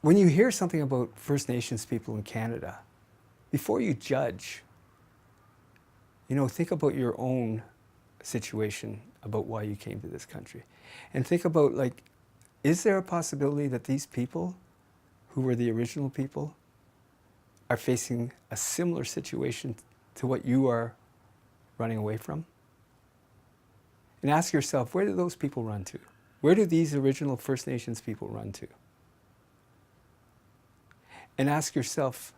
when you hear something about First Nations people in Canada, before you judge, think about your own situation about why you came to this country. And think about, like, is there a possibility that these people, who were the original people, are facing a similar situation to what you are running away from? And ask yourself, where do those people run to? Where do these original First Nations people run to? And ask yourself,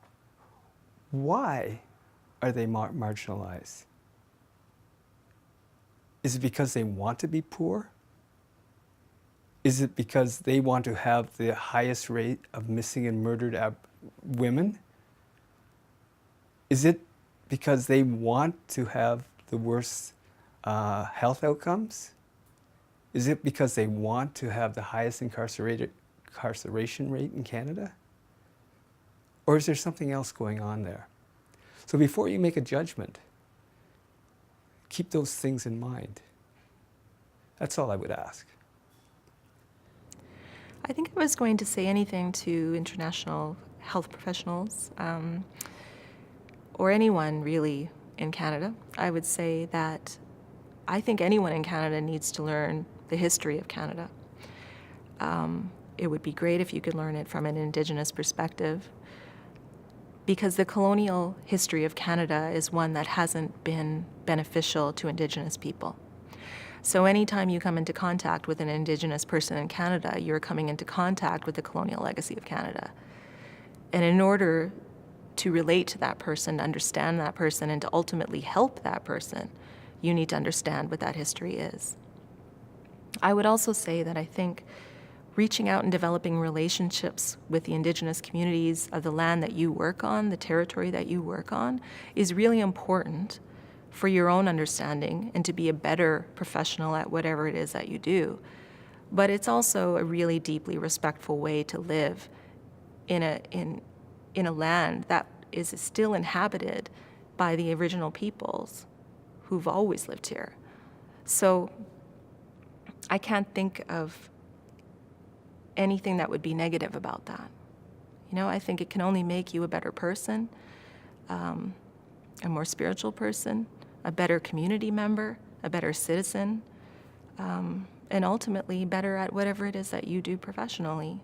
why are they marginalized? Is it because they want to be poor? Is it because they want to have the highest rate of missing and murdered women? Is it because they want to have the worst health outcomes? Is it because they want to have the highest incarceration rate in Canada? Or is there something else going on there? So before you make a judgment, keep those things in mind. That's all I would ask. I think I was going to say anything to international health professionals, or anyone really in Canada. I would say that I think anyone in Canada needs to learn the history of Canada. It would be great if you could learn it from an Indigenous perspective, because the colonial history of Canada is one that hasn't been beneficial to Indigenous people. So anytime you come into contact with an Indigenous person in Canada, you're coming into contact with the colonial legacy of Canada. And in order to relate to that person, understand that person, and to ultimately help that person, you need to understand what that history is. I would also say that I think reaching out and developing relationships with the Indigenous communities of the land that you work on, the territory that you work on, is really important for your own understanding and to be a better professional at whatever it is that you do. But it's also a really deeply respectful way to live in a land that is still inhabited by the original peoples who've always lived here. So I can't think of anything that would be negative about that. I think it can only make you a better person, a more spiritual person, a better community member, a better citizen, and ultimately better at whatever it is that you do professionally.